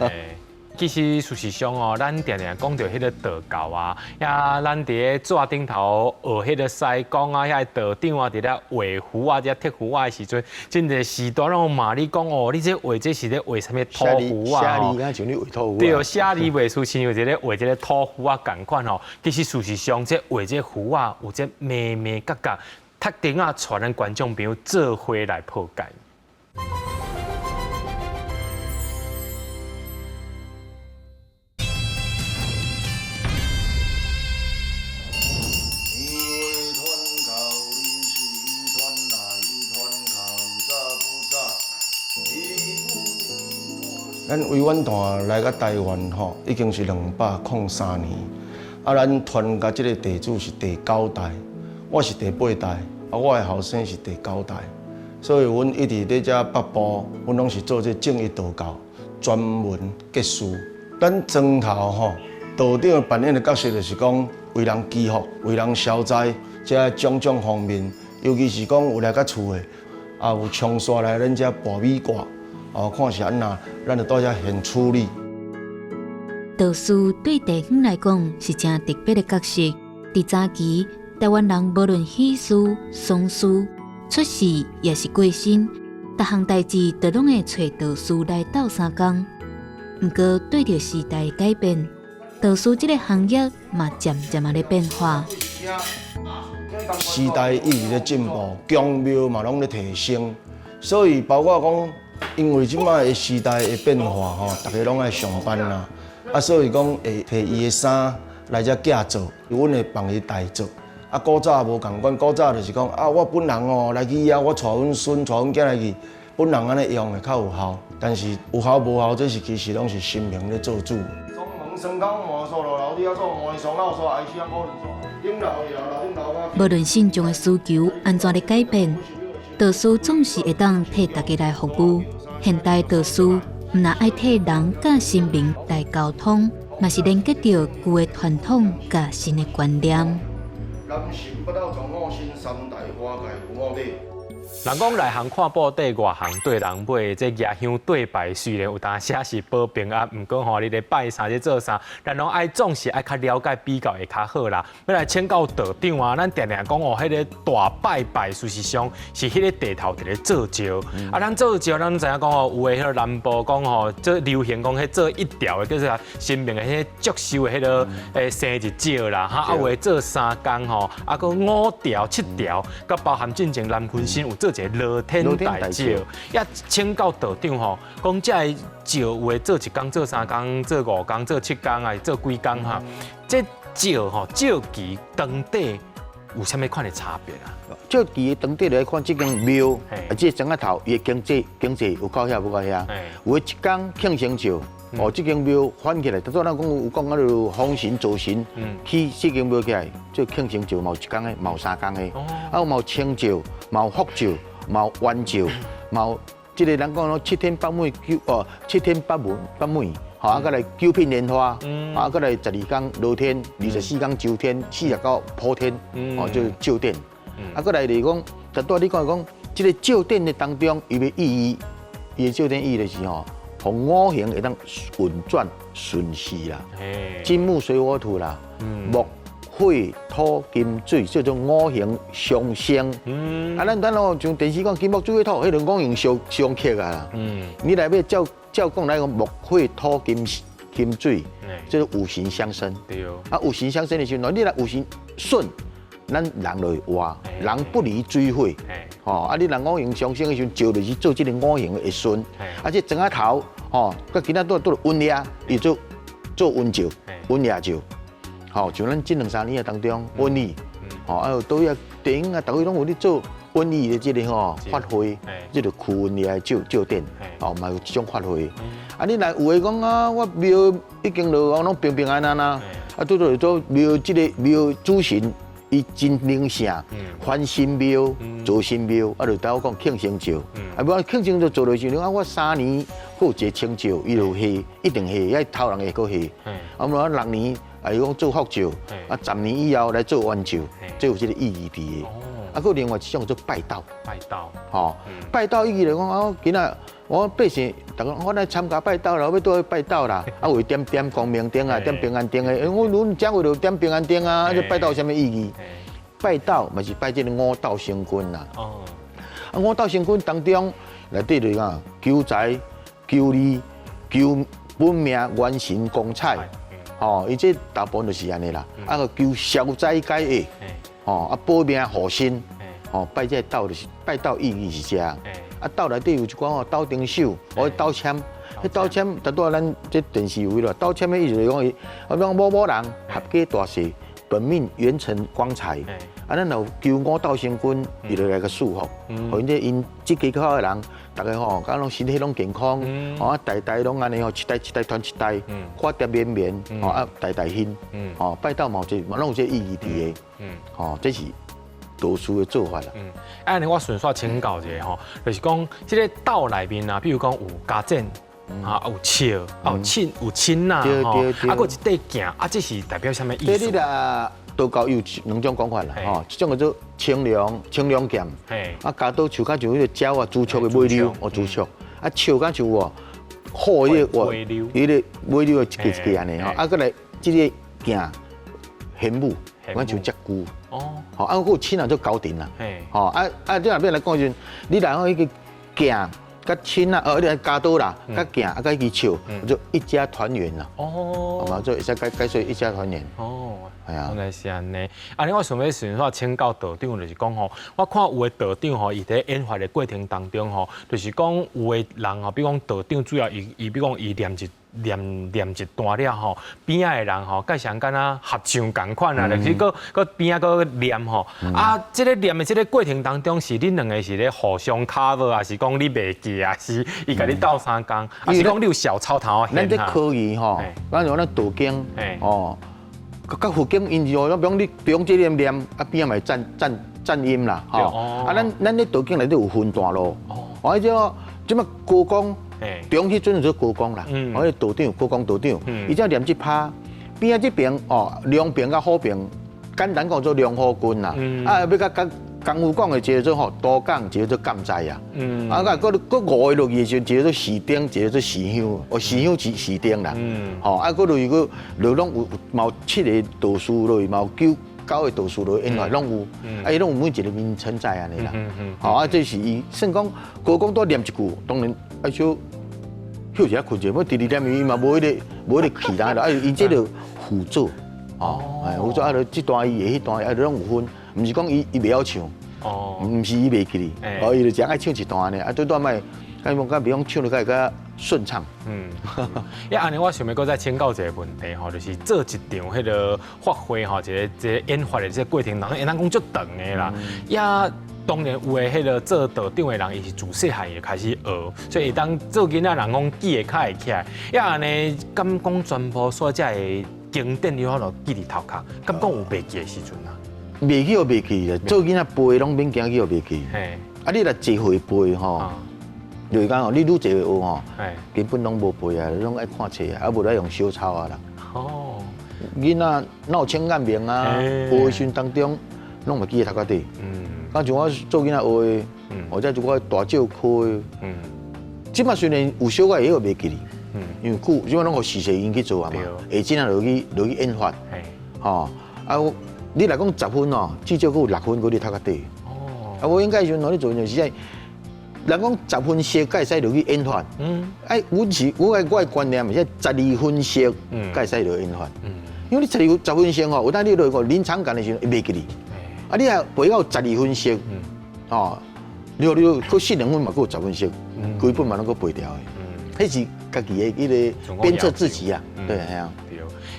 其实事实上哦，咱常常讲到迄个道教啊，呀，咱伫咧纸顶头学迄个西讲啊，遐道长啊，伫咧画符啊、遮贴符啊的时阵，真侪时段拢骂你讲哦，你这画这是咧画啥物土符啊？写字像你画土符。对，写字画出亲像咧画这个土符啊，共款吼。其实事实上，这画这符啊，有这咩咩角角，特定啊，带咱观众朋友做伙来破解。咱维稳团来到台湾吼，已经是203年。啊，咱传甲这个地主是第9代，我是第8代，啊，我的后生是第9代。所以，阮一直在遮北部，阮拢是做这正一道教，专门结书。咱庄头吼，道长扮演的角色就是讲为人祈福、为人消灾，这种种方面，尤其是讲有来到厝的，啊有冲煞来咱遮跋米卦。哦，看是安那，咱就到遐现处理。道士对地方来讲是真特别的角色。伫早期，台湾人无论喜事、丧事、出事也是过身，各项代志都拢会找道士来斗相共。不过，对着时代的改变，道士这个行业嘛渐渐咧变化。时代一直在进步，宫庙嘛拢咧提升，所以包括讲。因为即摆的时代的变化吼，大家拢爱上班啦，啊，所以讲会摕伊的衫来遮寄做，阮会帮伊代做。啊，古早无共款，古早就是讲啊，我本人哦来去遐，我带阮孙、带阮囝来去，本人安尼用的较有效。但是有效无效，这是其实拢是神明咧做主。双门双口换数落楼，你要做换双老刷，爱死啊可能刷，顶楼了，顶楼啊。无论信众的需求安怎咧改变。道士总是会当替大家来服务。现代道士毋但爱替人甲神明来沟通，嘛是连接着旧的传统甲新的观念。男神不到从五心三大花界有五地。人讲内行看布底，外行对人买。这夜香对拜虽然有当写是保平安，毋过吼你咧拜啥咧做啥，咱拢爱总是爱较了解比较会较好啦。要来请教道长啊，咱常常讲哦，迄个大拜事实上是迄个地头伫咧做招。啊，咱做招，咱知影讲哦，有诶迄个南部讲吼，做流行讲迄做一条的，叫做神明诶迄个祝寿诶迄个生日招啦，哈，啊有诶做3工吼，啊个5条、7条，甲包含进前南昆新有做。一个乐天大招，也请教道长吼，讲这个招有诶做1工、做3工、做5工、做7工，还是做几工哈？这招吼，招期当底有啥物款的差别啊？招期当底来看，这间庙，啊，这庄仔头伊的经济有够遐无够遐，有诶1工庆生招。哦，这间庙翻起来，拄仔咱讲有讲啊，就风神、造神，去这间庙起来，做庆生招，毛1工的，毛3工的，啊有毛清招，毛福招，毛冤招，毛这个人讲咯，7天8晚7天8晚，吼，啊，再来9品莲花，啊，再来12工露天，24工周天，49普天，哦，就是照殿，啊，再来就是讲，就拄你讲，这个照殿的当中，伊的意义，伊的照殿意义就是吼。从五行会当运转顺势啦，金木水火土啦，木火土金水，叫做五行相生。啊，咱哦像电视讲金木水火土，迄种五行相克啊啦。你来要照讲来讲木火土金水，叫做五行相生。对哦。啊，五行相生的时候，你来五行顺。咱人就会活，人不离水火，吼！啊，你人五行相生的时候，就就是做这个五行的顺，啊，这庄仔头，吼，佮今仔都温夜，伊做温招，温夜招，吼，像咱这2-3年当中，瘟疫，吼，啊，都要电影啊，逐位拢有咧做瘟疫的这个吼发挥，这个驱瘟疫的照殿，吼，嘛有这种发挥。啊，你来有诶讲啊，我庙已经拢平平安安啦，啊，做庙这个庙主神。伊真灵性，翻新庙、做新庙，啊，就带我讲庆生招，啊，不庆生招做落去，啊，我3年有一个清招，伊就下，一定下，遐头人会搁下，啊，我6年，啊，伊讲做福招，啊，10年以后来做冤招，这有这个意义伫的。啊，佮另外一种做拜斗。拜斗。吼，拜斗意义来讲，哦，今仔我百姓，大家我来参加拜斗啦，要倒去拜斗啦，啊，为点光明灯啊，点平安灯的，我阮讲为着点平安灯啊，啊，这拜斗有啥物意义？拜斗嘛是拜这个五斗星君啦。哦。啊，五斗星君当中内底就是讲求财、求利、求本命、元神、光彩。哦，伊这大部分就是安尼啦。啊，个求消灾解厄。哦，啊，保命护身。哦，拜这斗就是拜斗意义是这样。啊，斗内底有一寡哦，斗丁手，或者斗签。迄斗签，大多咱这电视有咯。斗签的意思就是讲，我讲某人合家大事，本命元辰光彩。啊，咱有求五斗星君，伊就来个祝福，互因这家口的人，大家吼，讲拢身体拢健康，吼啊，代代拢安尼吼，一代一代传一代，花蝶绵绵，吼啊，代代兴，吼拜斗嘛拢有这意义伫个，吼这是道士的做法啦。安尼我顺续请教一下吼，就是讲这个斗内面啊，比如讲有家政。啊，有笑，有亲呐，吼，啊，有一块镜，啊，这是代表什么意思？这里啦，道教有两种讲法啦，吼，一种叫做清凉剑，啊，加刀像迄个鸟啊，朱雀的尾溜，哦，朱雀，啊，笑甲像哦，虎迄个尾溜的一个安尼吼，啊，过来这个镜，玄武，我像只龟，哦，吼，啊，有亲啊做高顶啦，吼，啊，这内面来讲就，你来讲迄个镜。甲亲啊，你加刀啦，甲镜啊，甲伊笑，就一家团圆啦。哦，嘛，就会使解说一家团圆。哦，系啊，原来是安尼。安尼我想要顺续请教道长，就是讲吼，我看有的道长吼，伊在演法的过程当中吼，就是讲有的人吼，比如讲道长主要伊比如讲伊念一段了吼，边仔的人吼，介像敢若合唱共款啊，就是个边仔个念吼，啊，这个念的这个过程当中，是恁两个是咧互相卡无，还是讲你袂记，还是伊甲你斗相共，还是讲你有小操头咱这科语吼，咱像咱道经哦，甲佛经因是哦，比如你这念啊边仔咪赞音啦，吼，啊咱咧道经内底有分段咯，哦，即么高讲。中迄阵做高讲啦，我道长高讲道长，伊只念一拍，边啊这边哦，良边甲好边，简单讲做良好军啦，啊要甲功夫讲的一个做吼多讲，一个做甘在啊，啊个五个落去的时候，一个做时丁，一个做时香，哦时香时丁啦，吼啊个落去个落拢有毛7个道士落去，毛9个道士落去，因为拢有，啊伊拢有每一个名称在安尼啦，吼啊这是伊算讲高讲多念一句，当然啊少。休一下困者，要第二点伊嘛无迄个其他的，啊伊这个辅助，哦，哎，辅助啊，这段伊会，迄段啊，拢有分，唔是讲伊袂晓唱，哦，唔是伊袂记哩，哦，伊就只爱唱一段呢，啊，对段卖，比方唱得较顺畅。因安尼我想要再请教一个问题吼，就是做一场迄个发挥吼，一个演法的这个过程当中，咱讲足长的啦，也。当然有诶，迄个做道长的人，伊是自细汉就开始学，所以当做囡仔人讲记会较会起来。也安尼，敢讲全部所有的经典你可能记伫头壳，敢讲有袂记的时阵啊？袂记就袂记啦，做囡仔背拢免惊记就袂记。啊，你若一回背吼，就是讲哦，你愈侪学吼，根本拢无背啊，拢爱看册啊，啊无来用小抄啊啦。哦，囡仔闹清眼明啊，学的时当中拢袂记头壳底。啊，像我做囡仔学，或者做我大少科，即摆虽然有小可会晓袂记哩，因为久，即摆拢互时势因去做啊嘛，下真啊落去演发，吼啊，你来讲10分哦，至少佫有6分佫伫头壳底。哦，啊，我应该时阵攞咧做就是在，人讲10分熟，才会使落去演发。哎，我的观念是12分熟，才会使落去演发。因为你10分熟吼，有当你落去个临场感的时候会袂记哩。啊！你啊背到12分熟，哦，你佫4、2分嘛，佫有10分熟，规本嘛拢佫背掉的。迄是家己的迄个鞭策自己啊，对系啊。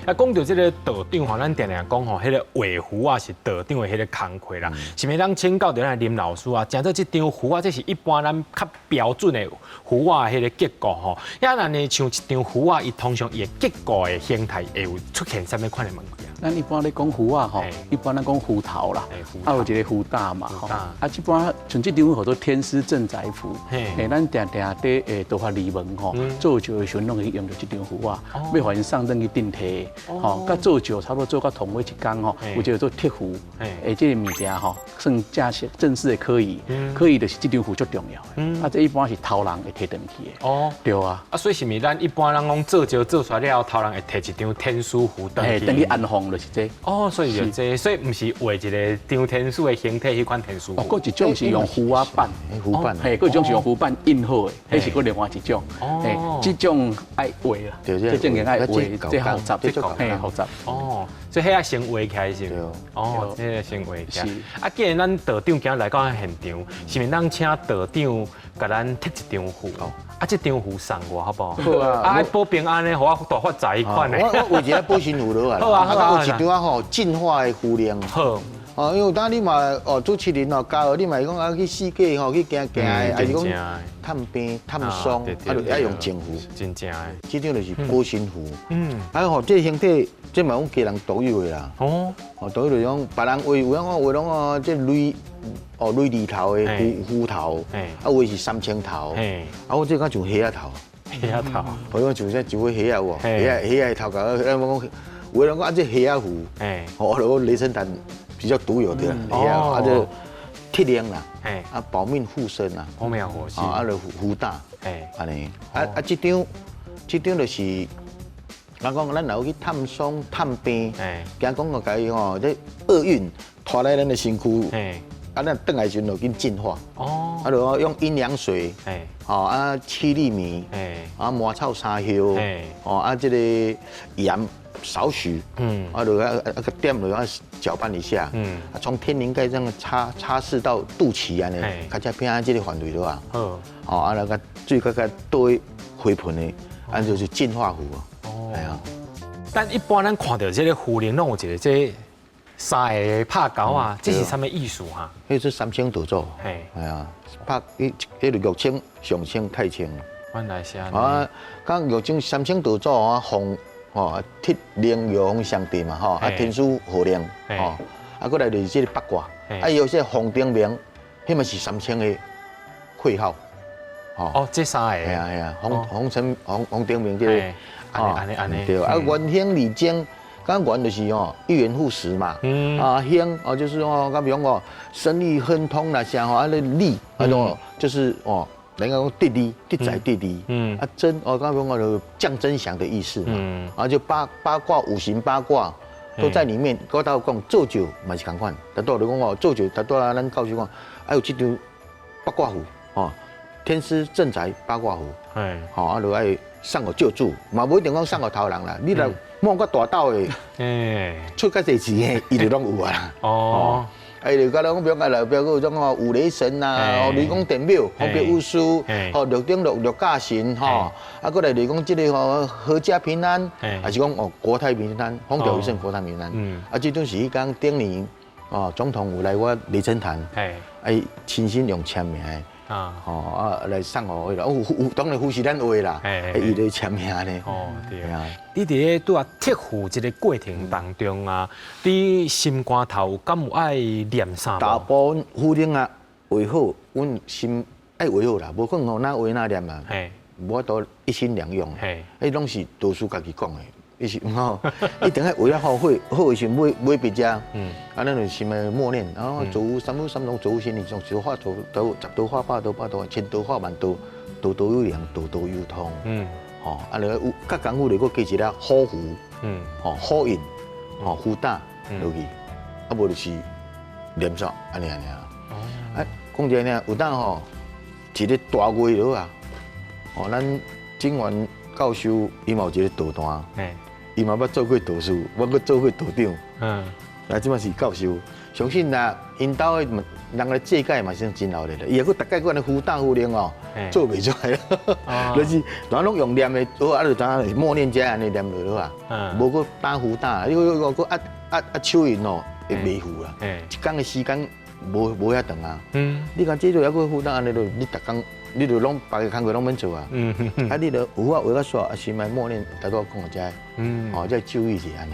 啊，讲到这个道长吼，咱定定讲吼，迄个画符啊是道长的迄个工课啦。是咪咱请教到咱林老师啊？讲到这张符啊，这是一般咱较标准的符啊，迄个结构吼。也咱呢像一张符啊，伊通常伊的结构的形态会有出现什么款的问题啊？咱一般咧讲胡啊吼，一般咱讲胡桃啦，有一个胡大嘛吼，一般像这张叫做天师镇宅符，咱定伫道法利门吼，做酒的时候拢会用到这张符啊，要还上阵去定题，吼，甲做酒差不多做到同尾一天吼，有一个做铁符，这个物件吼，算正式的科仪，科仪就是这张符最重要的，这一般是头人会摕回去的。哦，对啊。所以是咪咱一般人讲做酒做出来了，头人会摕一张天书符回去，等于安放就是这。哦，所以就这，所以唔是画一个张天书的形体迄款天书。哦，一种是用符啊板，符板，一种是用符板印好的，迄是另外一种。哦，这种爱画啦，这种人爱画，这复杂，这复杂。哦，所以迄个先画起来是。哦，这个先画起来。啊，既然咱道长今日来到现场，是咪咱请道长甲咱贴一张符？啊，这张符送我好不好？好啊，啊，保平安呢，互我大发财款的。我画一个保身符落来。好啊，好啊。有一张啊吼，净化的符量。好。哦，因为当你嘛主持人哦，教你嘛讲啊去世界吼去行行的，还是讲探病探伤，啊就要用净符。真正的。这张就是保身符。啊吼，这形体这嘛讲家人独有的啦。哦。哦，独有就讲别人画有讲画拢哦，这雷字头的虎头，啊有是三青头，啊我这个像虾头。虾头。我讲像这一尾虾哦，虾的头壳，我讲有人讲啊这虾符，哦，我雷神坛。比较独有的啦，就铁亮啦，保命护身啦，保命护身，就福大，安尼，这张就是，人讲咱若有去探伤探病，惊讲个甲伊吼，这厄运拖来咱的身躯，咱转来时就紧净化，就用阴阳水，七粒米，麻草三叶，这个盐。少许，就个点落啊搅拌一下，从天灵盖这样擦拭到肚脐安尼，较才偏这个范围了啊。好，那个最个多回盆的，就是净化符啊。系啊。但一般咱看到这个符灵，拢有一个这三个拍勾啊，这是什么意思哈？迄是三清道祖，系啊，拍迄个玉清、上清、太清。原来是啊，讲玉清、三清道祖啊，红。铁灵玉皇上帝嘛，天书护灵，过来就是这个八卦，有些红丁明，迄嘛是三清的会号，这三个，系啊，红丁明这个，对，元兴礼经，刚元就是一元复始嘛，兴就是比方生意亨通啦，像利，就是人家讲地利，地在地利，真刚刚就降真祥的意思嘛，就八卦五行八卦都在里面。我到讲做酒嘛是同款，但到你讲做酒，但到咱教授讲，还有这张八卦符天师镇宅八卦符，就爱送互救助，嘛不一定讲送互头人啦，你来摸个大斗的，出个济钱的，伊就拢有啊。哦。就甲咱讲，比如讲来，比如有种五雷神呐，雷公电庙、方便巫术，六丁六驾神，过来就是讲这个阖家平安，还是讲国泰民安，风调雨顺，国泰民安。这种是讲顶年总统有来我雷神坛，亲身用签名来送我的，当然符是咱画啦，伊来签名呢。对啊。你伫咧拄啊贴符这个过程当中啊，你心肝头敢有爱念啥？大部分符令啊画好，阮心爱画好啦，无可能哪画哪念啊，无法度一心两用。迄拢是道士家己讲的。伊是一定要为了好的时买别家，咱就先来默念，然后做三武三龙，做心理种，做花做10道花8道8道，千道花万道，道道有灵，道道有通。就有较功夫，就加一个好符，好印，符大落去，无就是念煞安尼啊。讲一下有当一个大月落啊，咱整完教授伊嘛有一个道单。伊嘛捌做过道士，我搁做过道长。那即嘛是教授，相信啦，因兜的人来借解嘛是真老咧。伊也搁大概搁安尼符大符灵做袂出来了。就是咱拢用念的，就知默念者安尼念落啊。无搁打符大，你搁手印会袂符啦。一天的时间无遐长啊。你讲这就还搁符大安尼，你逐工你就拢别个工课拢免做啊。啊，你就有法画较煞，啊，心内默念，大多讲者，哦，再注意一下安尼。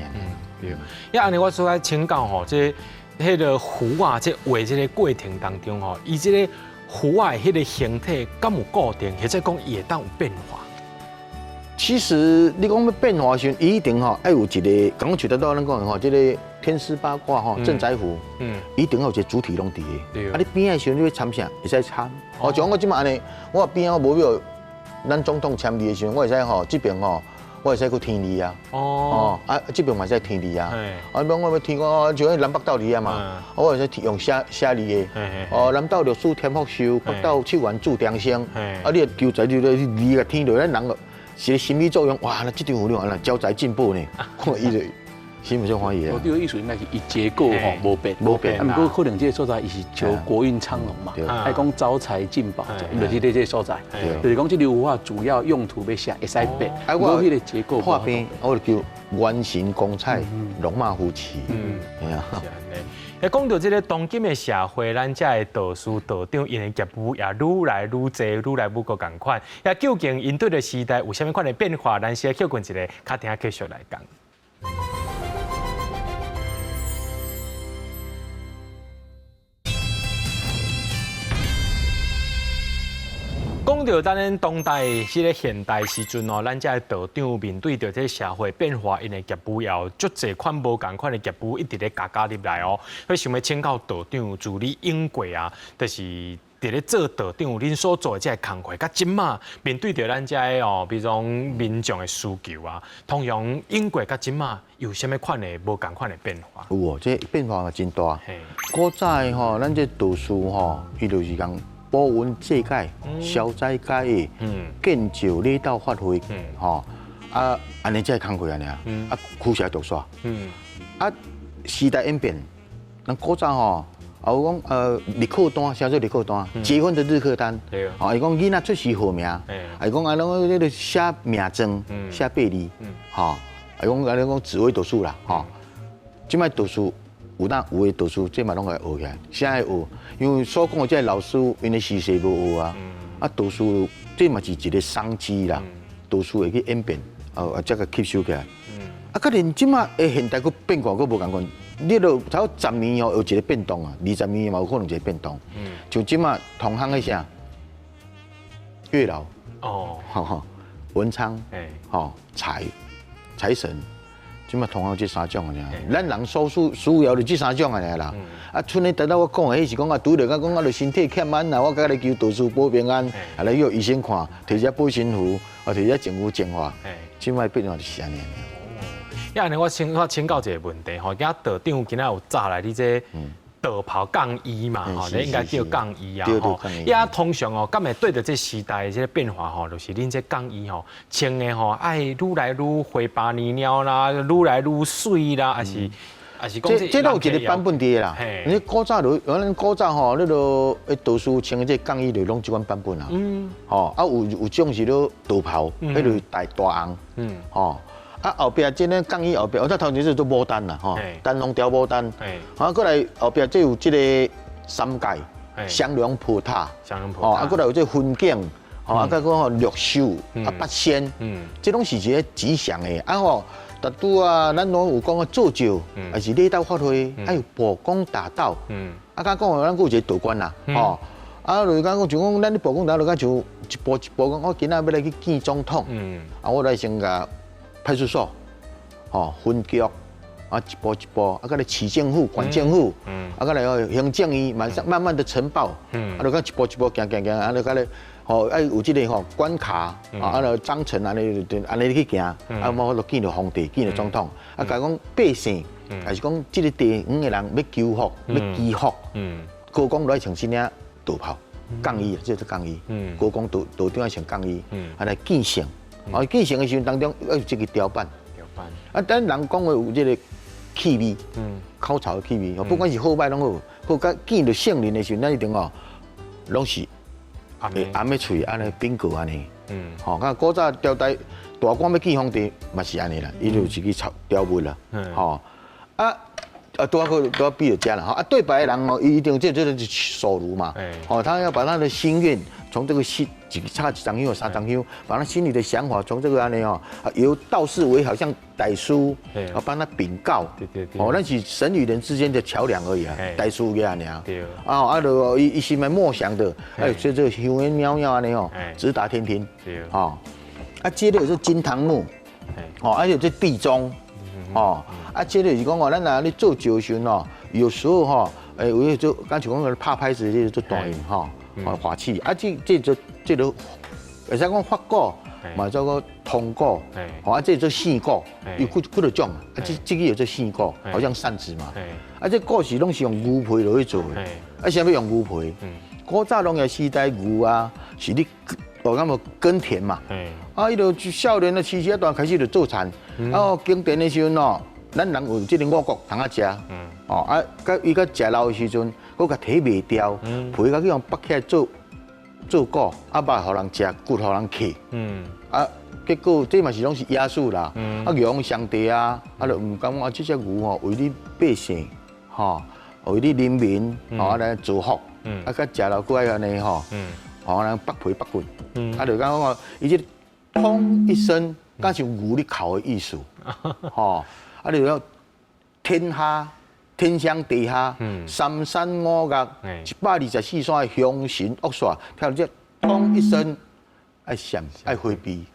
对。因安尼我所爱请教吼，这迄个符啊，这画这个过程当中吼，伊这个符啊迄个形体敢有固定，或者讲伊会当有变化？其实你讲要变化时，一定吼要有一个，刚刚像咱讲的吼，这个天师八卦吼，镇宅符，一定要有一个主体拢伫个。啊，你边的时候你要参啥？会使参。哦，像我即马安尼，我边我无要咱总统签字的时候，我会使吼这边吼，我会使去添字啊。哦。啊，这边嘛使添字啊。啊，比如我要添我像南北斗字啊嘛，我会使用写字的。哦，南斗六书天福寿，北斗七元祝长生。啊，你求财就字个添落，咱人个。是心理作用，哇！那这张符了，招财进步呢，我伊就心目中欢喜啊。这个艺术应该是伊结构吼无变，无变。啊，不过可能这个所在伊是求国运昌隆嘛，爱讲招财进宝，就是这个所在。就是讲这个符画主要用途要写，会使变。啊，我迄个结构画边，我就叫圆形光彩，龙马虎旗。哎呀。讲到这个当今的社会，咱这的道士道长因的业务也愈来愈多，愈来愈个共款。也究竟因对的时代有啥物款的变化？咱先休困一下，较听继续来讲。讲到咱当代迄个现代时阵哦，咱这道长面对着这社会变化，因的业务也有足侪款无共款的业务一直咧加入来哦。所以想要请教道长助理英贵啊，就是伫咧做道长，恁所做的这工课，甲即马面对着咱这哦，比如讲民众的需求啊，同样英贵甲即马有啥物款的无共款的变化？有哦，这变化真大。古早吼，咱这道士吼，伊就是讲。保温戒戒、消灾解厄、建造礼道发挥，吼啊，安尼才工课安尼啊，啊，驱邪毒煞，啊，时代演变，咱古早吼，啊有讲日课单，啥做日课单？结婚的日课单，啊，伊讲囡仔出世号名，啊，伊讲啊，拢迄个写名章，写八字，吼，啊，讲紫微斗数啦，吼，即摆斗数。有的道士，这嘛拢会学起来，啥会学？因为所讲的这老师，因为时势无学啊。啊，道士这嘛是一个商机啦，道士会去演变，这个吸收起来。啊，可能即马的现代佫变化佫无共款，你都差不多10年后有一个变动啊，20年嘛有可能一个变动。像即马同行的啥，月老哦，文昌，吼财神。即嘛同样这3种啊，咱人所需要就这3种啊啦。啊，剩的等到我讲的，迄是讲啊，拄着讲啊，就身体欠安啊，我甲你求道士保平安，啊来约医生看，摕只保身符，啊摕只净符净化，即摆变化就是安尼。因为我请教一个问题吼，今仔道长今仔有早来你这道袍杠衣嘛，吼，你应该叫杠衣啊，吼。也通常哦，敢会对着这时代的这个变化吼，就是恁这杠衣吼，穿的吼，爱愈来愈花巴泥鸟啦，愈来愈水啦，还是讲这都有一个版本伫啦。你古早就，咱古早吼，那个道士穿的这杠衣就拢即款版本啦。吼，啊有种是咧道袍，迄个大红。吼。啊，后壁这个杠衣后壁，我头前是做牡丹啦，吼，丹龙雕牡丹，啊，过来后壁这有这个三界降龙破塔，哦，啊，过来有这分景，哦，啊，再讲吼六兽，啊，八仙，这拢是一个吉祥的，啊吼，特拄啊，咱拢有讲个做醮，还是礼道发挥，还有曝光大道，啊，甲讲咱有一个道观啦，吼。啊，就是讲，就讲咱咧曝光大道，就像一步一步讲，我今仔要来去见总统，啊，我来先甲派出所，吼分局，啊一步一步，啊，搁来市政府、县政府，啊，搁来行政院，慢慢的呈报，啊，就讲一步一步行，啊，就搁来，吼，爱有这个吼关卡，啊，就章程安尼去行，啊，无就见到皇帝，见到总统，啊，甲讲百姓，还是讲这个地方的人要求福，要祈福，高公来穿新领道袍，杠衣，这是杠衣，高公道长要穿杠衣，啊来见圣。啊，建成的时候当中要有这个雕版，啊，咱人讲的有这个气味，口臭的气味，不管是好歹拢好，好甲见到圣人的时候，咱一定哦，拢是暗的嘴安尼冰过安尼，吼，看古早朝代大官要见皇帝嘛是安尼啦，伊就有一个雕纹啦，吼，啊，都要闭着家了哈。对白的人哦，一定这就是手炉嘛。哦，他要把他的心愿从这个差几张香、3张香，把他心里的想法从这个安尼哦，由道士为好像代书，帮他禀告。对。哦，那是神与人之间的桥梁而已啊，代书个安尼啊。对。就一心来默想的，所以这个香烟袅袅安尼哦，直达天庭。对。哦，接着是金堂木，还有这地钟。接着是讲咱若咧做招神哦，有时候有就刚才讲拍拍子这做大音法器，这个会使讲法鼓，嘛叫做铜鼓，这做线鼓，有几多种啊？这个有做线鼓，好像扇子嘛。这鼓是拢是用牛皮落去做的，啥要用牛皮？古早拢要时代牛啊，是你感觉耕田嘛。伊就少年的时一段开始就做田，耕田的时阵哦，咱人有这个五穀通啊食，伊甲食老的时阵，佮甲摕卖掉，皮甲去用剥起来做果，肉互人食，骨互人嗑。结果这嘛是拢是野史啦，用上帝啊，就唔敢讲这只牛为你百姓，为你人民，来造福，甲食了过来安尼人剥皮剥骨，就讲伊这通一声，敢是牛咧哭的意思，就要天上地下，三山五岳，124山的凶神恶煞，听这通一声，爱闪爱回避，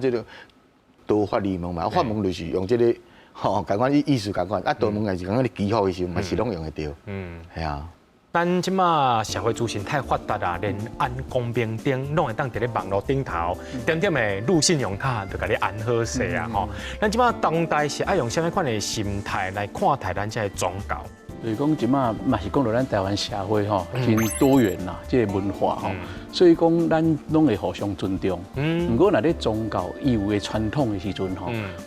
这个道法利门嘛，法门就是用这个，共款意思共款，道门也是讲你祈福的时候，嘛是拢用得到，系啊。咱即马社会资讯太发达啊，连安公平灯拢会当伫咧网络顶头，点点的入信用卡就甲你安好势啊吼。咱即马当代是爱用啥物款的心态来看待咱这个宗教？所以讲即马嘛是讲到咱台湾社会真多元啦，这个文化所以讲咱拢会互相尊重。不过若咧宗教伊有诶传统的时阵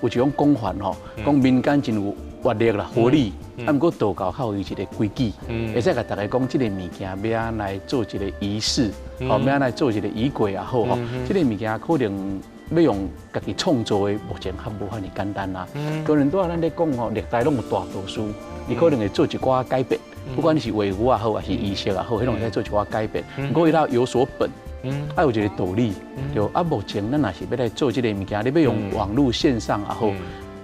有一种讲法讲民间真有活力啦、活力。不过道教较有一个规矩，会使甲大家讲，这个物件要安来做一个仪式，要安来做一个仪轨也好这个物件可能要用家己创造的，目前还无遐尼简单啦。可能咱咧讲历代拢有大道士，伊可能会做一寡改变，不管是画符也好，还是仪式也好，迄拢会使做一寡改变。不过伊拉有所本，有一个道理。就目前咱若是要来做这个物件，你要用网络线上也好。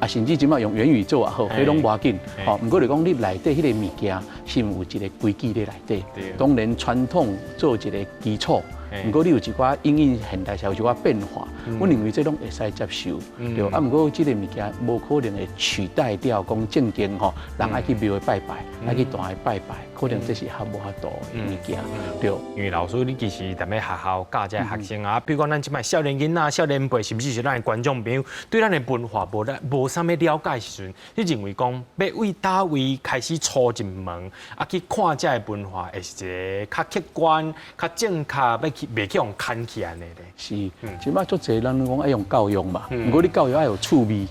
甚至即马用元宇宙也好，迄拢无要紧。不过就讲你内底迄个物件是有一个规矩咧内底，当然传统做一个基础。不过你有一寡因应现代社会一寡变化，我认为这拢会使接受。对，不过这个物件无可能会取代掉讲正经人爱去庙会拜拜，爱去堂会拜拜，可能这是较无法度的物件。对，因为老师你其实踮咧学校教这学生啊，比如讲咱即摆少年囡仔、少年辈，甚至是咱的观众朋友，对咱的文化无啥物了解时阵，你认为讲要为倒位开始初入门，去看这个文化，会是一个较客观、较正确，袂去用看起安尼咧。是，即摆足侪咱讲爱用教育嘛，不过你教育爱有趣味。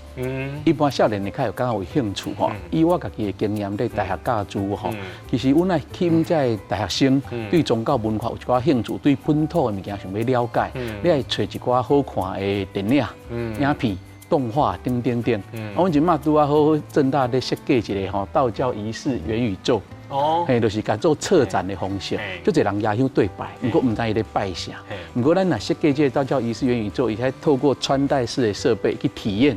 一般少年的较有感觉有兴趣以我家己的经验，在大学教书其实阮爱吸这大学生对宗教文化有一寡兴趣，对本土的物件想要了解，你爱找一寡好看的电影、影片、动画等。阮即马拄好正大咧设计一个道教仪式元宇宙。就是甲做策展的方式，就一人压香对拜，不过唔知伊咧拜啥。不过咱若设计这个道教仪式元宇宙，伊才透过穿戴式的设备去体验。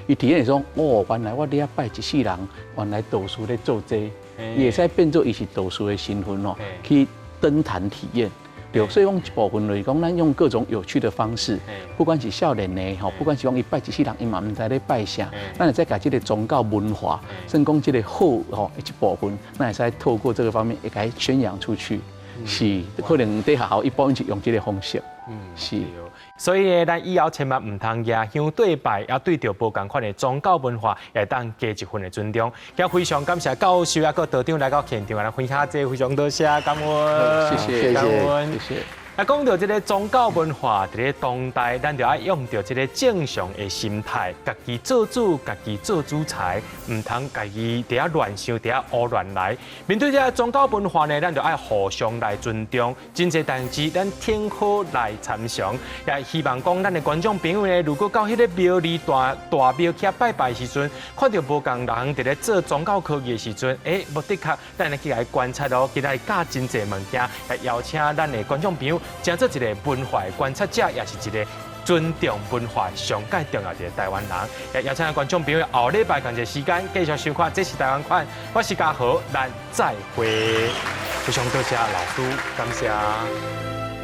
伊体验说，原来我咧拜一世人，原来道士咧做这，伊会使变做伊是道士的身份去登坛体验。对，所以讲一部分就是讲，咱用各种有趣的方式，不管是少年的不管是讲伊拜一世人，伊嘛唔知咧拜啥，咱会再把这个宗教文化，甚至讲这个好一部分，咱会使透过这个方面，会给宣扬出去。是，可能在学校一般是用这个方式。是。所以咱以后千万唔通牙香对拜，也对着无共款的宗教文化，也当加一份的尊重。今非常感谢教授也个道长来到现场来分享这非常多谢，感恩，谢谢，感恩，谢谢。讲到这个宗教文化，伫咧当代，咱就要用到这个正常的心态，家己做主，家己做主裁，唔通家己伫遐乱想，伫遐胡乱来。面对这个宗教文化呢，咱就要互相来尊重，真侪代志咱听好来参详。也希望讲咱的观众朋友呢，如果到迄个庙里大庙去拜拜的时阵，看到无共人伫咧做宗教科技的时阵，无的确，咱来去来观察咯，去来教真侪物件，来邀请咱的观众朋友。成做一个文化观察者，也是一个尊重文化上界重要的台湾人。也邀请观众朋友后礼拜同一时间继续收看《这是台湾款》，我是嘉豪，咱再会。非常多谢老师，感谢。